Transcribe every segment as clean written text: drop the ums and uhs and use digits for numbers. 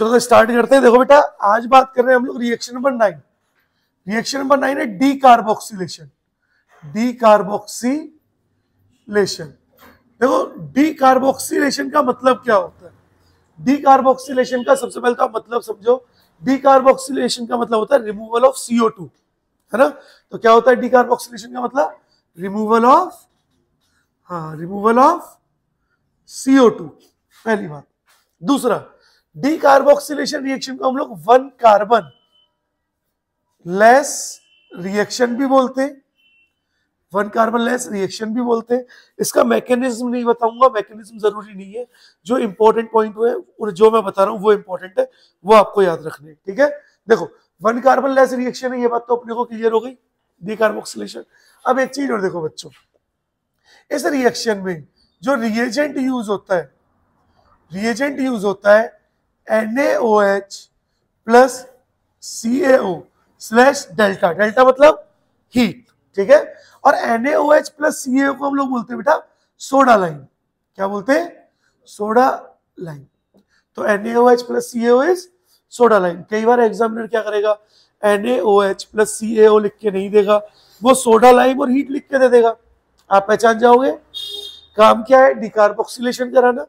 चलो तो स्टार्ट करते हैं। देखो बेटा, आज बात कर रहे हैं हम लोग रिएक्शन नंबर 9। रिएक्शन नंबर 9 है डी कार्बोक्सिलेशन। D carboxylation. देखो, डी कार्बोक्सिलेशन का मतलब क्या होता है? डी कार्बोक्सिलेशन का सबसे पहले तो आप मतलब समझो। डी कार्बोक्सिलेशन का मतलब होता है रिमूवल ऑफ CO2, है ना? तो क्या होता है डी कार्बोक्सिलेशन का मतलब? रिमूवल ऑफ CO2, पहली बात। दूसरा, डी कार्बोक्सिलेशन रिएक्शन को हम लोग 1 कार्बन लेस रिएक्शन भी बोलते हैं। 1 कार्बन लेस रिएक्शन भी बोलते हैं। इसका मैकेनिज्म नहीं बताऊंगा, मैकेनिज्म जरूरी नहीं है। जो इंपॉर्टेंट पॉइंट हुए और जो मैं बता रहा हूं वो इंपॉर्टेंट है, वो आपको याद रखने, ठीक है? देखो, 1 कार्बन लेस रिएक्शन है, ये बात तो अपने को क्लियर हो गई, डी कार्बोक्सिलेशन। अब एक चीज और देखो बच्चों, इस रिएक्शन में जो रिएजेंट यूज होता है, रिएजेंट यूज होता है NaOH plus CaO slash delta. Delta मतलब हीट, ठीक है? और NaOH प्लस CaO को हम लोग बोलते हैं बेटा सोडा लाइम। क्या बोलते हैं? Soda lime. तो NaOH plus CaO is soda lime. कई बार एग्जामिनर क्या करेगा, NaOH प्लस CaO लिख के नहीं देगा, वो सोडा लाइम और हीट लिख के दे देगा। आप पहचान जाओगे काम क्या है, डिकार्बोक्सिलेशन कराना,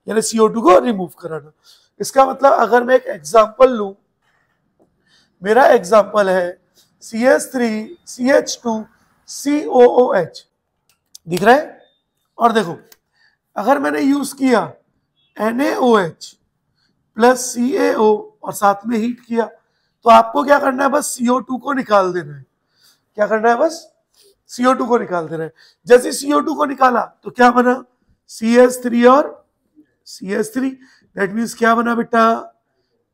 यानी CO2 को रिमूव कराना। इसका मतलब अगर मैं एक एग्जांपल लूं, मेरा एग्जांपल है CH3CH2COOH, दिख रहा है? और देखो, अगर मैंने यूज किया NaOH प्लस CaO और साथ में हीट किया, तो आपको क्या करना है? बस CO2 को निकाल देना है। क्या करना है? बस CO2 को निकाल देना है। जैसे CO2 को निकाला तो क्या बना? CH3 और CH3, दैट मीन्स क्या बना बेटा?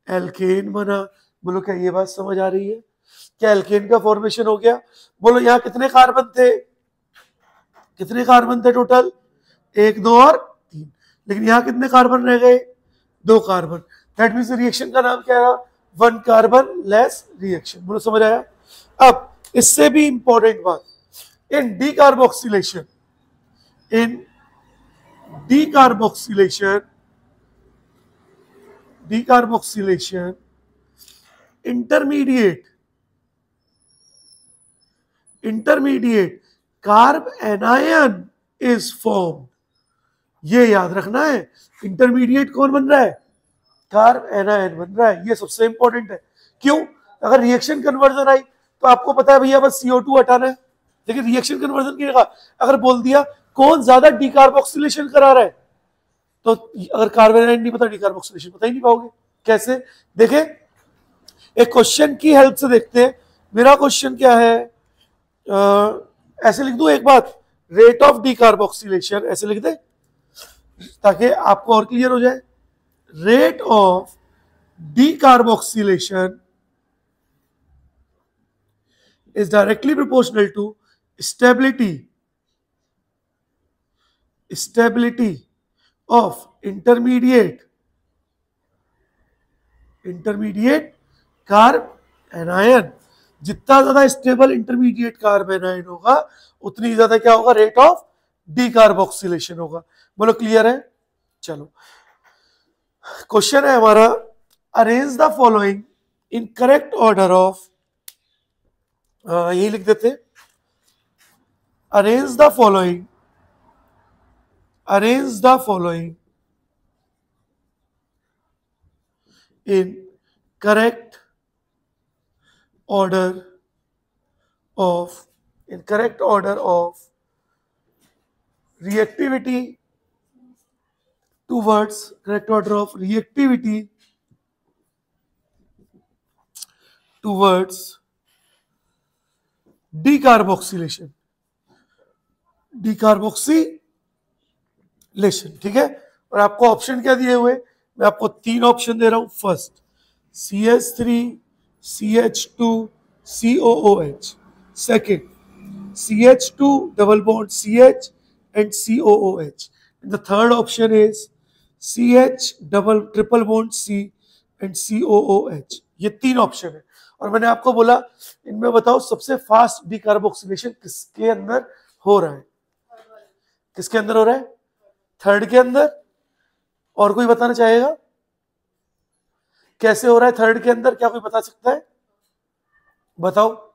एल्केन बना। बोलो, क्या ये बात समझ आ रही है? क्या एल्केन का फॉर्मेशन हो गया? बोलो, यहाँ कितने कार्बन थे? कितने कार्बन थे टोटल? 1, 2 और 3। लेकिन यहाँ कितने कार्बन रह गए? 2 कार्बन। दैट मीन्स रिएक्शन का नाम क्या है? 1 कार्बन लेस रिएक्शन। बोलो, समझ आया? अब इससे भी इंपॉर्टेंट बात, in decarboxylation, intermediate carbanion is form. ये याद रखना है, इंटरमीडिएट कौन बन रहा है? कार्ब एनायन बन रहा है। ये सबसे इंपॉर्टेंट है। क्यों? अगर रिएक्शन कन्वर्जन आई तो आपको पता है भैया बस CO2 हटाना है। लेकिन रिएक्शन कन्वर्जन की जगह अगर बोल दिया कौन ज्यादा डीकार्बोक्सिलेशन करा रहा है, तो अगर कार्बन एनायन नहीं पता, डीकार्बोक्सिलेशन पता ही नहीं पाओगे। कैसे? देखें, एक क्वेश्चन की हेल्प से देखते हैं। मेरा क्वेश्चन क्या है? ऐसे लिख दूं एक बात, रेट ऑफ डीकार्बोक्सिलेशन, ऐसे लिख दे ताकि आपको और क्लियर हो जाए। Rate of decarboxylation is directly proportional to stability of intermediate carb anion. जितना ज्यादा स्टेबल इंटरमीडिएट कार्ब एनायन होगा, उतनी ज्यादा क्या होगा? रेट ऑफ डीकार्बोक्सिलेशन होगा। बोलो, क्लियर है? चलो, क्वेश्चन है हमारा, arrange the following in correct order of, यही लिख देते, arrange the following in correct order of reactivity towards decarboxylation, ठीक है? और आपको ऑप्शन क्या दिए हुए? मैं आपको 3 ऑप्शन दे रहा हूं। First, CH3CH2COOH, second CH2 double bond CH and COOH, and the third option is CH double triple bond C and COOH। ये 3 ऑप्शन है। और मैंने आपको बोला इनमें बताओ सबसे फास्ट डीकार्बोक्सिलेशन किसके अंदर हो रहा है? किसके अंदर हो रहा है? थर्ड के अंदर। और कोई बताना चाहेगा? कैसे हो रहा है थर्ड के अंदर, क्या कोई बता सकता है? बताओ।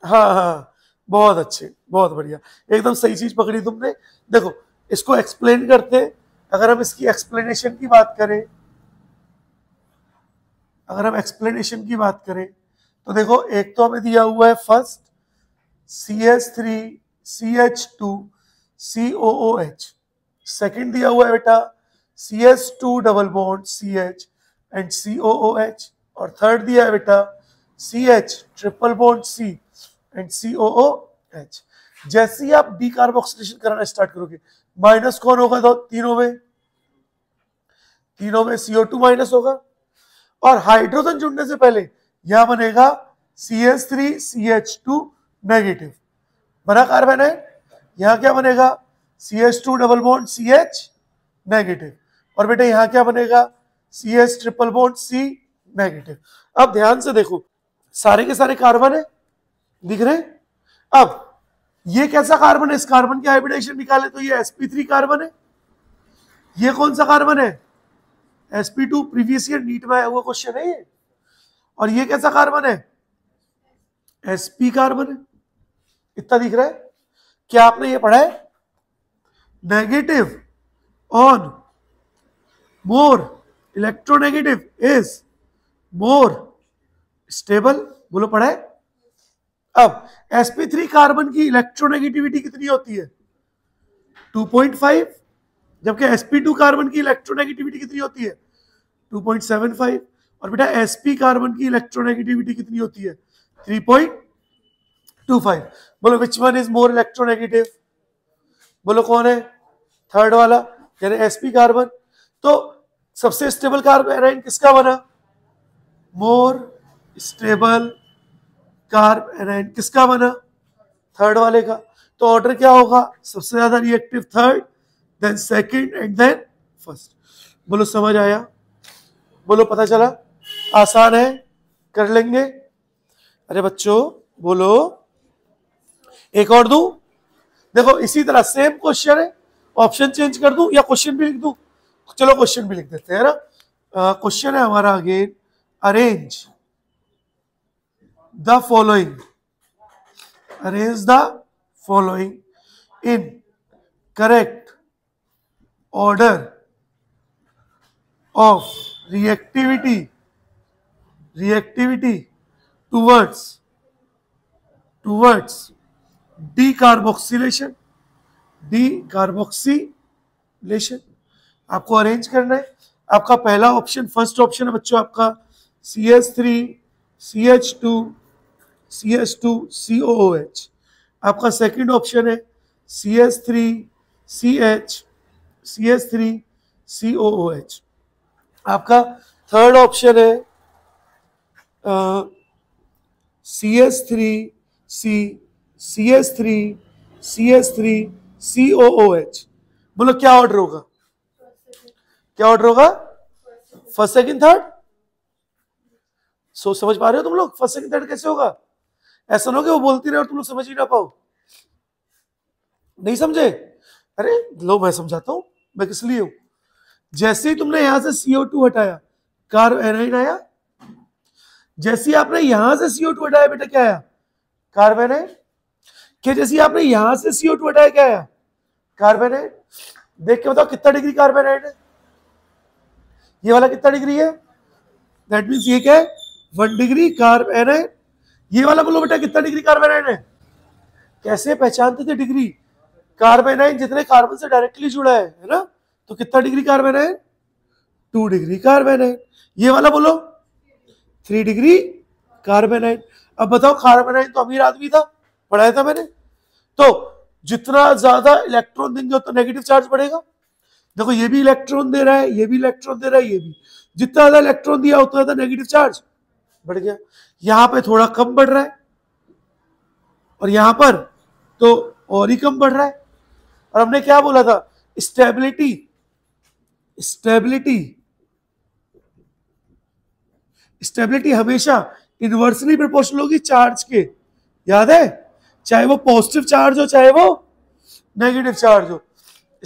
हाँ हाँ, बहुत अच्छे, बहुत बढ़िया, एकदम सही चीज पकड़ी तुमने। देखो इसको एक्सप्लेन करते हैं। अगर हम इसकी एक्सप्लेनेशन की बात करें, तो देखो एक तो हमें दिया हुआ है फर्स्ट CH3CH2COOH, सेकंड दिया हुआ है बेटा CS2 double bond CH and COOH, और थर्ड दिया है बेटा CH triple bond C and COOH। जैसे ही आप डीकार्बोक्सिलेशन कराना स्टार्ट करोगे, माइनस कौन होगा? तो तीनों में CO2 माइनस होगा, और हाइड्रोजन जुड़ने से पहले यहां बनेगा CH3CH2 नेगेटिव, बना कार्बोनाइट। यहां क्या बनेगा? CH2 double bond CH negative, और बेटा यहां क्या बनेगा? CH triple bond C negative. अब ध्यान से देखो, सारे के सारे कार्बन है, दिख रहे हैं? अब ये कैसा कार्बन है? इस कार्बन की हाइब्रिडाइजेशन निकाले तो ये sp3 कार्बन है। ये कौन सा कार्बन है? sp2, प्रीवियस ईयर नीट में आया हुआ क्वेश्चन है ये। और ये कैसा कार्बन है? sp कार्बन है। इतना दिख रहा है? क्या आपने ये पढ़ा है? Negative on more electronegative is more stable, बोलो पढ़ा है? अब sp3 कार्बन की इलेक्ट्रोनेगेटिविटी कितनी होती है? 2.5, जबकि sp2 कार्बन की इलेक्ट्रोनेगेटिविटी कितनी होती है? 2.75, और बेटा sp कार्बन की इलेक्ट्रोनेगेटिविटी कितनी होती है? 3.25। बोलो which one is more electronegative? बोलो कौन है? थर्ड वाला, यानी sp कार्बन। तो सबसे स्टेबल कार्बन किसका बना? मोर स्टेबल कार्बन किसका बना? थर्ड वाले का। तो ऑर्डर क्या होगा? सबसे ज्यादा reactive third, then second and then first. बोलो समझ आया? बोलो पता चला? आसान है, कर लेंगे? अरे बच्चों बोलो, एक और दूं? देखो इसी तरह सेम क्वेश्चन है, ऑप्शन चेंज कर दूं या क्वेश्चन भी लिख दूं? चलो क्वेश्चन भी लिख देते हैं ना। क्वेश्चन है हमारा again, arrange the following in correct order of reactivity towards decarboxylation। आपको अरेंज करना है। आपका पहला ऑप्शन, फर्स्ट ऑप्शन है बच्चों आपका CH3CH2COOH। आपका सेकंड ऑप्शन है CH3COOH। आपका थर्ड ऑप्शन है CH3COOH। बोलो क्या ऑर्डर होगा? First second third. समझ पा रहे हो तुम लोग? फर्स्ट सेकंड थर्ड कैसे होगा? ऐसा ना हो कि वो बोलती रहे और तुम लोग समझ ही ना पाओ। नहीं समझे? अरे लो मैं समझाता हूं, मैं किस लिए हूं। जैसे ही तुमने यहां से CO2 हटाया, कार्बोनाइट आया। जैसे ही आपने यहां से CO2 हटाया बेटा, क्या आया? कार्बोनाइट। क्या जैसे ही आपने यहां से CO2 हटाया, क्या आया? कार्बोनाइट। देख के बताओ कितना डिग्री कार्बोनाइट है? ये वाला कितना डिग्री है? दैट मीन्स ये क्या है? 1 डिग्री कार्बोनाइट। ये वाला बोलो बेटा कितना डिग्री कार्बोनाइट है? कैसे पहचानते थे डिग्री? कार्बोनाइट जितने कार्बन से डायरेक्टली जुड़ा है ना, तो कितना डिग्री कार्बोनाइट? 2 degree carbonite. ये वाला बोलो 3 डिग्री कार्बोनाइट। अब बताओ, कार्बोनाइट तो अमीर आदमी था, पढ़ाया था मैंने। तो जितना ज्यादा इलेक्ट्रॉन देंगे उतना नेगेटिव चार्ज बढ़ेगा। देखो ये भी इलेक्ट्रॉन दे रहा है, ये भी इलेक्ट्रॉन दे रहा है, ये भी। जितना ज्यादा इलेक्ट्रॉन दिया उतना ज्यादा नेगेटिव चार्ज बढ़ गया। यहां पे थोड़ा कम बढ़ रहा है और यहां पर तो और ही कम बढ़ रहा है। और हमने क्या बोला था? स्टेबिलिटी हमेशा इनवर्सली प्रोपोर्शनल होगी चार्ज के, याद है? चाहे वो पॉजिटिव चार्ज हो चाहे वो नेगेटिव चार्ज हो,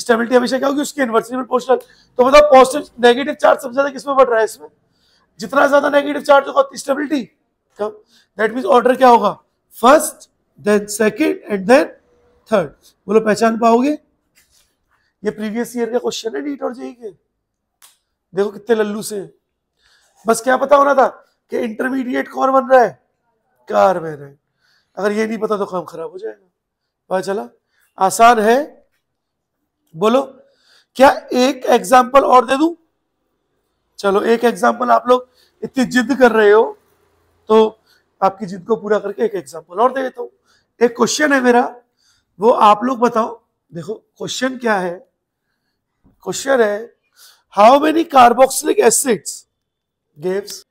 स्टेबिलिटी हमेशा क्या होगी, उसकी इनवर्सली प्रोपोर्शनल। तो मतलब पॉजिटिव नेगेटिव चार्ज सबसे ज्यादा किसमें बढ़ रहा है, इसमें। जितना ज्यादा नेगेटिव चार्ज होगा उतनी स्टेबिलिटी कम। दैट मींस ऑर्डर क्या होगा, first then second and then third. बोलो पहचान पाओगे? ये प्रीवियस ईयर का क्वेश्चन है नीट और जेईई के। देखो कितने लल्लू से। बस क्या पता होना था कि इंटरमीडिएट कौन बन रहा है, कार्बन है। अगर ये नहीं पता तो काम खराब हो जाएगा। पता चला? आसान है। बोलो क्या एक एग्जाम्पल और दे दूं? चलो एक एग्जाम्पल, आप लोग इतनी जिद कर रहे हो तो आपकी जिद को पूरा करके एक एग्जाम्पल और दे देता हूं। एक क्वेश्चन है मेरा, वो आप लोग बताओ। देखो क्वेश्चन क्या है, क्वेश्चन है how many carboxylic acids gives,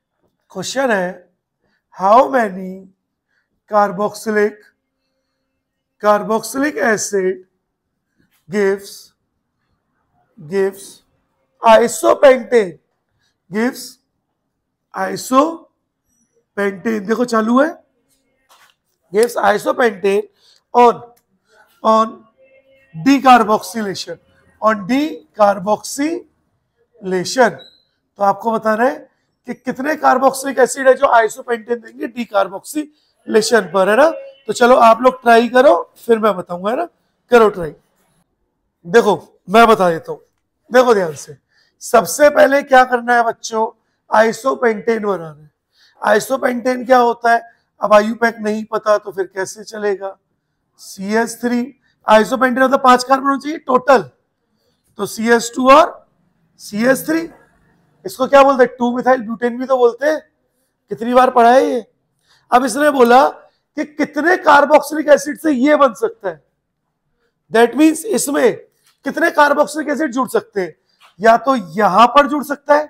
question है how many carboxylic acid gives isopentane, देखो चालू है, gives isopentane on decarboxylation, तो आपको बताना है कि कितने कार्बोक्सिलिक एसिड है जो आइसोपेंटेन देंगे डीकार्बोक्सिलेशन पर, है ना। तो चलो आप लोग ट्राई करो, फिर मैं बताऊंगा, है ना। करो ट्राई। देखो मैं बता देता हूं, देखो ध्यान से। सबसे पहले क्या करना है बच्चों, आइसोपेंटेन बनाना है। आइसोपेंटेन क्या होता है, अब आयुपैक नहीं पता तो फिर कैसे चलेगा। CH3, आइसोपेंटेन मतलब 5 कार्बन होना चाहिए टोटल, तो CH2 और CH3। इसको क्या बोलते हैं, 2 मिथाइल ब्यूटेन भी तो बोलते हैं। कितनी बार पढ़ा है ये। अब इसने बोला कि कितने कार्बोक्सिलिक एसिड से ये बन सकता है। दैट मींस इसमें कितने कार्बोक्सिलिक एसिड जुड़ सकते हैं, या तो यहां पर जुड़ सकता है,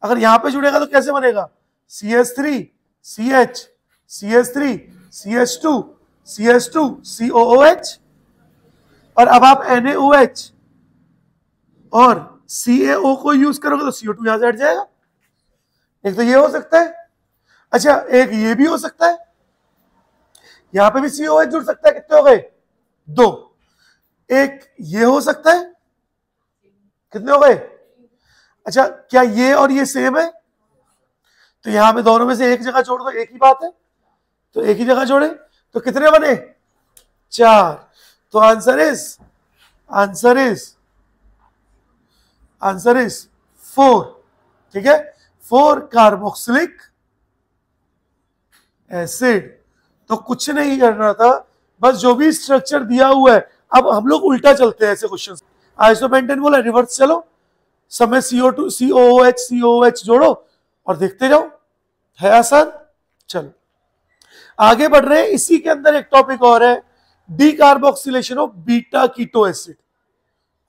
अगर यहां पे जुड़ेगा तो कैसे बनेगा, CH3 CH CH3 CH2 CH2 COOH, और अब आप NaOH और CaO को यूज करोगे तो CO2 यहां से हट जाएगा। एक तो ये हो सकता है, अच्छा एक ये भी हो सकता है, यहां पे भी COH जुड़ सकता है। कितने हो गए, 2। एक ये हो सकता है, कितने हो गए। अच्छा क्या ये और ये सेम है, तो यहां पे दोनों में से एक जगह जोड़ दो, एक ही बात है, तो एक ही जगह जोड़े, तो कितने बने, 4। तो आंसर इज 4। ठीक है, 4 कार्बोक्सिलिक एसिड। तो कुछ नहीं करना था, बस जो भी स्ट्रक्चर दिया हुआ है। अब हम लोग उल्टा चलते हैं ऐसे क्वेश्चन। आइसोपेंटेन बोला, रिवर्स चलो, समय CO2 COOH जोड़ो और देखते जाओ, है आसान। चलो आगे बढ़ रहे हैं। इसी के अंदर एक टॉपिक और है, decarboxylation of beta keto acid,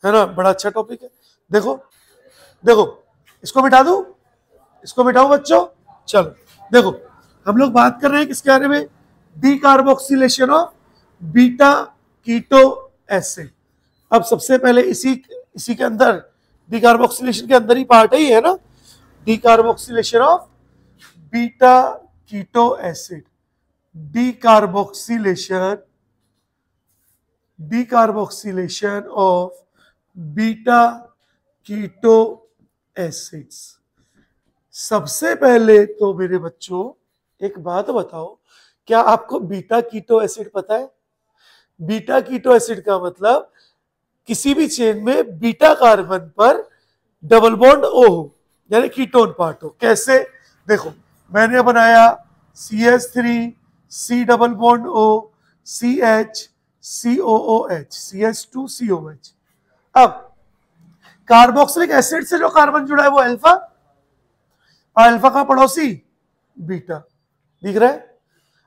है ना। बड़ा अच्छा टॉपिक है। देखो इसको मिटा दूं, इसको मिटाओ बच्चों। चलो देखो हम लोग बात कर रहे हैं किसके बारे में, decarboxylation of beta keto acid. अब सबसे पहले इसी के अंदर, डीकार्बोक्सिलेशन के अंदर ही पार्ट है, है ना, decarboxylation of beta keto acid. Decarboxylation of beta keto acids. सबसे पहले तो मेरे बच्चों एक बात बताओ, क्या आपको बीटा कीटो एसिड पता है। बीटा कीटो एसिड का मतलब किसी भी चेन में बीटा कार्बन पर डबल बॉन्ड O हो, यानी कीटोन पार्ट हो। कैसे, देखो मैंने बनाया CH3 C double bond O CH COOH CH2 COH। अब कार्बोक्सिलिक एसिड से जो कार्बन जुड़ा है वो अल्फा, और अल्फा का पड़ोसी बीटा, दिख रहा है।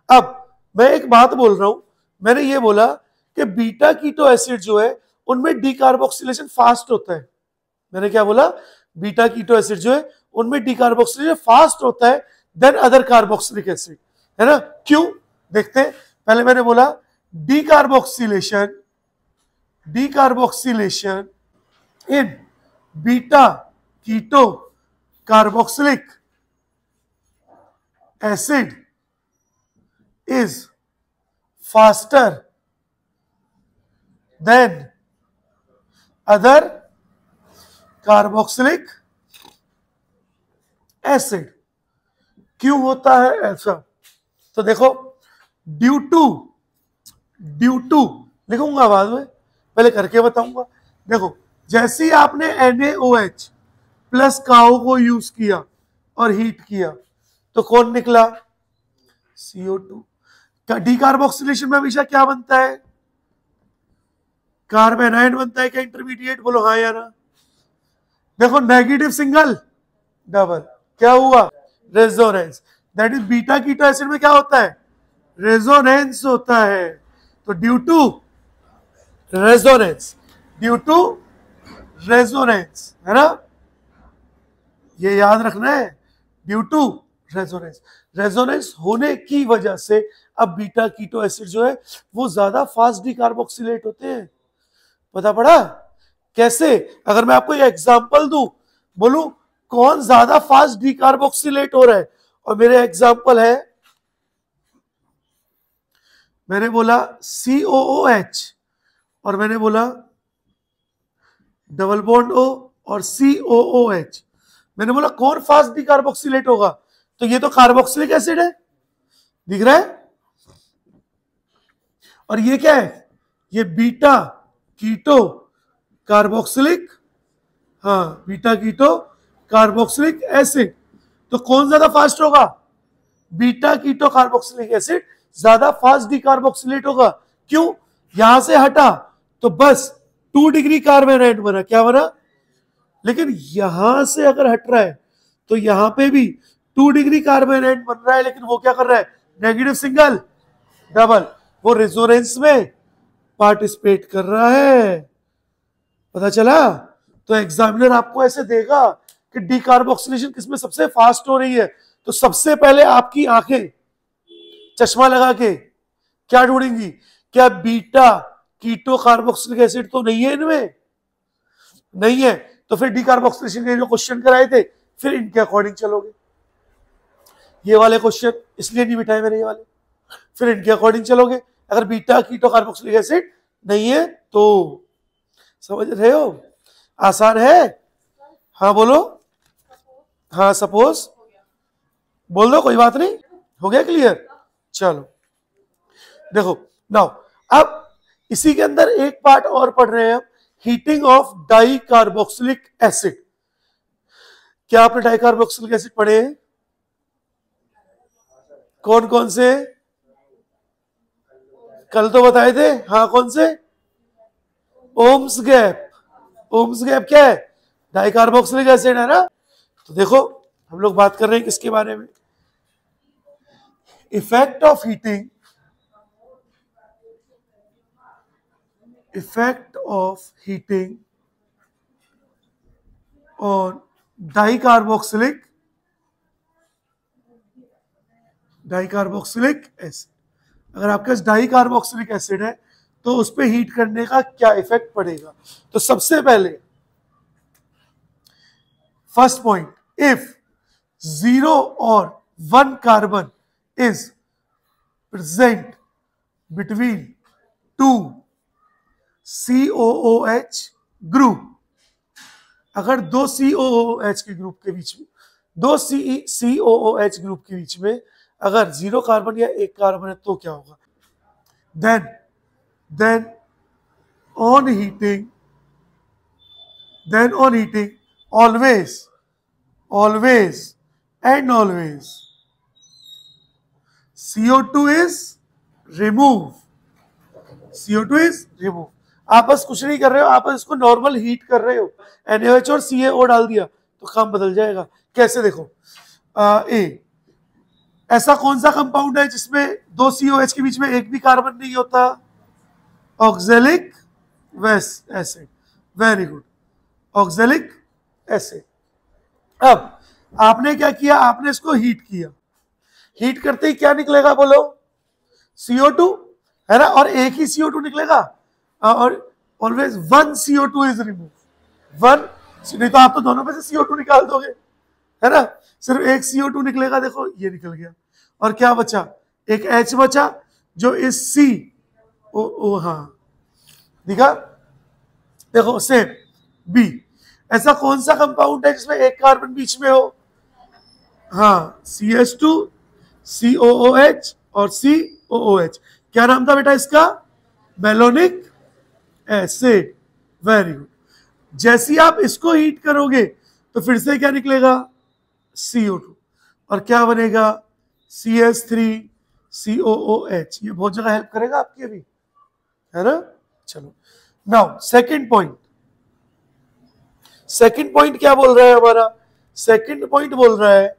अब मैं एक बात बोल रहा हूं, मैंने ये बोला कि बीटा कीटो एसिड जो है उनमें डीकार्बोक्सिलेशन फास्ट होता है। मैंने क्या बोला, बीटा कीटो एसिड जो है उनमें डीकार्बोक्सिलेशन फास्ट होता है देन अदर कार्बोक्सिलिक एसिड, है ना। क्यों, देखते हैं। पहले मैंने बोला decarboxylation in beta keto carboxylic acid is faster than other carboxylic acid. क्यों होता है ऐसा? तो देखो, ड्यू टू लिखूंगा बाद में, पहले करके बताऊंगा। देखो, जैसे ही आपने NaOH प्लस काओ को यूज किया और हीट किया तो कौन निकला? CO2। डीकार्बोक्सिलेशन में हमेशा क्या बनता है? कार्बन आयन बनता है क्या इंटरमीडिएट? बोलो हाँ या ना। देखो, नेगेटिव सिंगल डबल, क्या हुआ? Resonance. That is beta keto acid में क्या होता है? रेजोनेंस होता है। तो due to resonance, due to resonance, है ना, ये याद रखना है, ड्यू टू रेजोनेंस। रेजोनेंस होने की वजह से अब बीटा कीटो एसिड जो है वो ज्यादा फास्ट डिकार्बोक्सिलेट होते हैं। पता पड़ा कैसे? अगर मैं आपको एग्जांपल दूं, बोलूं कौन ज्यादा फास्ट डिकार्बोक्सिलेट हो रहा है, और मेरे एग्जांपल है, मैंने बोला COOH और मैंने बोला डबल बॉन्ड O और COOH, मैंने बोला कौन फास्ट डिकार्बोक्सिलेट होगा? तो ये तो कार्बोक्सिलिक एसिड है, दिख रहा है, और ये क्या है? ये बीटा कीटो कार्बोक्सिलिक, हाँ, बीटा कीटो कार्बोक्सिलिक एसिड। तो कौन ज्यादा फास्ट होगा? बीटा कीटो कार्बोक्सिलिक एसिड ज्यादा फास्ट डिकार्बोक्सिलेट होगा। क्यों? यहां से हटा तो बस 2 डिग्री कार्बन आयन बना, क्या बना? लेकिन यहां से अगर हट रहा है तो यहां पे भी 2 डिग्री कार्बन आयन बन रहा है, लेकिन वो क्या कर रहा है? नेगेटिव सिंगल डबल, वो रेजोनेंस में पार्टिसिपेट कर रहा है। पता चला? तो एग्जामिनर आपको ऐसे देगा कि डिकार्बोक्सिलेशन किसमें सबसे फास्ट हो रही है, तो सबसे पहले आपकी आंखें चश्मा लगा के क्या ढूंढेंगी? क्या बीटा कीटो कार्बोक्सिलिक एसिड तो नहीं है इनमें? नहीं है, तो फिर डिकार्बोक्सिलेशन के जो क्वेश्चन कराए थे फिर इनके अकॉर्डिंग चलोगे। ये वाले क्वेश्चन इसलिए नहीं बिठाए मैंने ये वाले, फिर इनके अकॉर्डिंग चलोगे। अगर बीटा कीटो कार्बोक्सिलिक एसिड नहीं है तो, समझ रहे हो? आसान है। हाँ बोलो। हाँ, सपोज बोल दो, कोई बात नहीं, हो गया क्लियर? चलो देखो, नाउ अब इसी के अंदर एक पार्ट और पढ़ रहे हैं हम, heating of di carboxylic acid. क्या आपने डाई कार्बोक्सिलिक एसिड पढ़े हैं? कौन कौन से? कल तो बताए थे। हाँ, कौन से? Ohms gap. ओम्स गैप क्या है? डाई कार्बोक्सिलिक एसिड, है ना। तो देखो, हम लोग बात कर रहे हैं किसके बारे में? Effect of heating, effect of heating on dicarboxylic acid. अगर आपके पास डाइकार्बोक्सिलिक एसिड है तो उस पर हीट करने का क्या इफेक्ट पड़ेगा? तो सबसे पहले फर्स्ट पॉइंट, इफ 0 और 1 carbon is present between 2 COOH group, अगर 2 COOH के ग्रुप के बीच में, 2 COOH ग्रुप के बीच में अगर 0 कार्बन या 1 कार्बन है तो क्या होगा? then on heating always and always CO2 is removed। आप बस कुछ नहीं कर रहे हो, आप बस इसको नॉर्मल हीट कर रहे हो, NaOH और CaO डाल दिया तो काम बदल जाएगा। कैसे? देखो, ए, ऐसा कौन सा कंपाउंड है जिसमें 2 COH के बीच में एक भी कार्बन नहीं होता? Oxalic acid. Very good, oxalic acid. अब आपने क्या किया? आपने इसको हीट किया, हीट करते ही क्या निकलेगा? बोलो, CO2, है ना, और एक ही CO2 निकलेगा, और ऑलवेज 1 CO2 इज रिमूव। 1, नहीं तो आप तो दोनों में से CO2 निकाल दोगे, है ना, सिर्फ एक CO2 निकलेगा। देखो, ये निकल गया, और क्या बचा? एक H बचा, जो इस हाँ, दिखा, देखो सेम बी, ऐसा कौन सा कंपाउंड है जिसमें एक कार्बन बीच में हो? हाँ, CH2 COOH और COOH। क्या नाम था बेटा इसका? Malonic acid. Very good. जैसे ही आप इसको हीट करोगे तो फिर से क्या निकलेगा? CO2 और क्या बनेगा? CH3COOH। ये बहुत जगह हेल्प करेगा आपकी अभी, है ना? चलो now second point. Second point क्या बोल रहा है हमारा? सेकंड पॉइंट बोल रहा है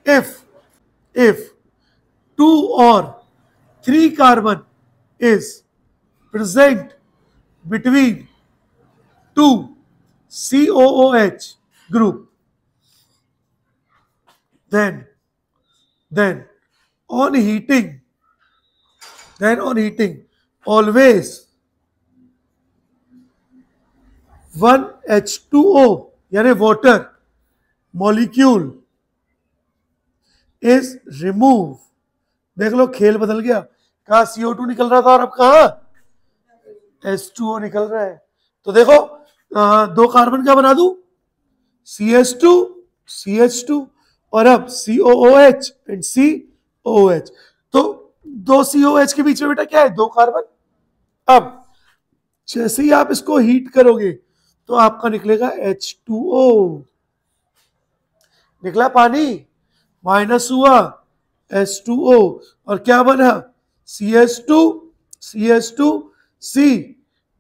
if 2 or 3 carbon is present between 2 COOH group, then on heating always 1 H2O यानी वाटर मॉलिक्यूल इज रिमूव। देख लो खेल बदल गया, कहा CO2 निकल रहा था और अब कहा H2O निकल रहा है। तो देखो दो कार्बन क्या बना दूं? CH2 और अब COOH एंड COOH। तो दो COOH के बीच में बेटा क्या है? दो कार्बन। अब जैसे ही आप इसको हीट करोगे तो आपका निकलेगा H2O। निकला पानी, माइनस हुआ H2O और क्या बना? CH2 C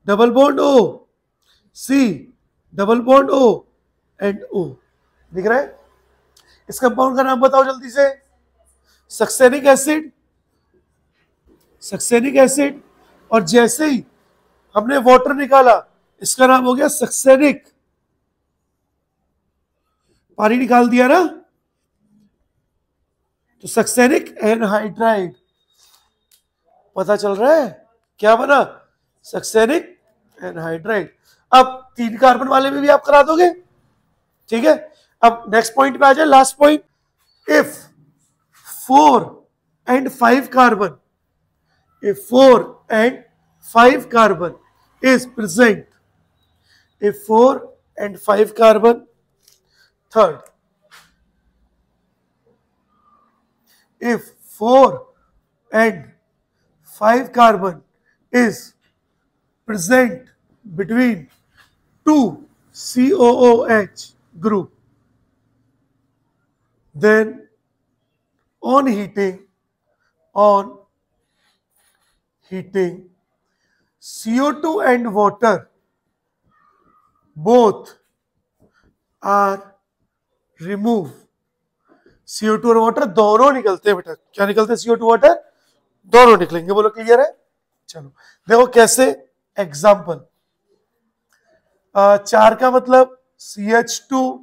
double bond O C double bond O and O। दिख रहा है? इस कंपाउंड का नाम बताओ जल्दी से। Succinic acid. और जैसे ही हमने वाटर निकाला इसका नाम हो गया सक्सेनिक। पानी निकाल दिया ना, तो सक्सेनिक एनहाइड्राइड। पता चल रहा है क्या बना? Succinic anhydride. अब 3 कार्बन वाले में भी आप करा दोगे, ठीक है? अब नेक्स्ट पॉइंट पे आ जाए, last point. If 4 and 5 carbon is present, if 4 and 5 carbon, third, if 4 and 5 carbon is present between 2 COOH group, then on heating CO2 and water both are removed। CO2 और water दोनों निकलते हैं बेटा। क्या निकलते हैं? CO2 वाटर दोनों निकलेंगे। बोलो क्लियर है? चलो देखो कैसे। एग्जाम्पल 4 का मतलब CH2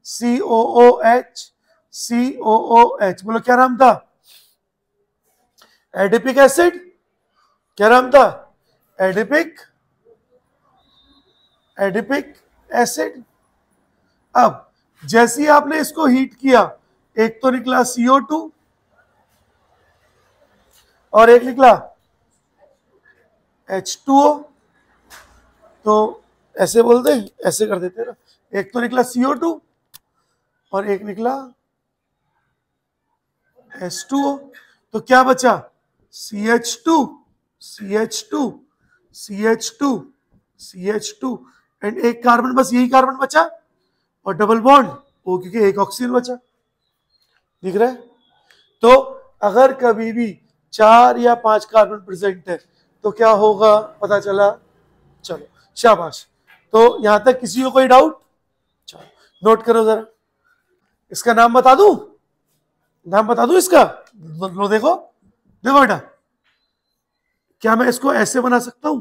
COOH। बोलो क्या नाम था? Adipic acid. क्या नाम था? Adipic acid. अब जैसे ही आपने इसको हीट किया, एक तो निकला CO2 और एक निकला H2O। तो ऐसे बोल दे, ऐसे कर देते ना। एक तो निकला CO2 और एक निकला H2O। तो क्या बचा? CH2 एंड एक कार्बन, बस यही कार्बन बचा और डबल बॉन्ड O, क्योंकि एक ऑक्सीजन बचा। दिख रहा है? तो अगर कभी भी 4 या 5 कार्बन प्रेजेंट है तो क्या होगा? पता चला? चलो शाबाश। तो यहां तक किसी को कोई डाउट? चलो नोट करो जरा। इसका नाम बता दूं? इसका? लो देखो बेटा, क्या मैं इसको ऐसे बना सकता हूं?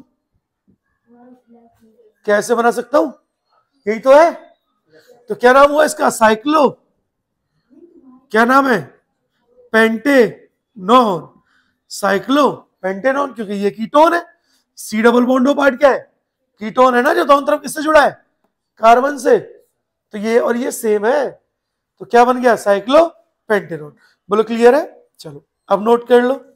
कैसे बना सकता हूं? यही तो है। तो क्या नाम हुआ इसका? साइक्लो। क्या नाम है? पेंटेनॉन। साइक्लो पेंटेनॉन, क्योंकि ये कीटोन है। C double bond O part क्या है? कीटोन है ना, जो दोनों तरफ किससे जुड़ा है? कार्बन से। तो ये और ये सेम है, तो क्या बन गया? Cyclo pentanone. बोलो क्लियर है? चलो अब नोट कर लो।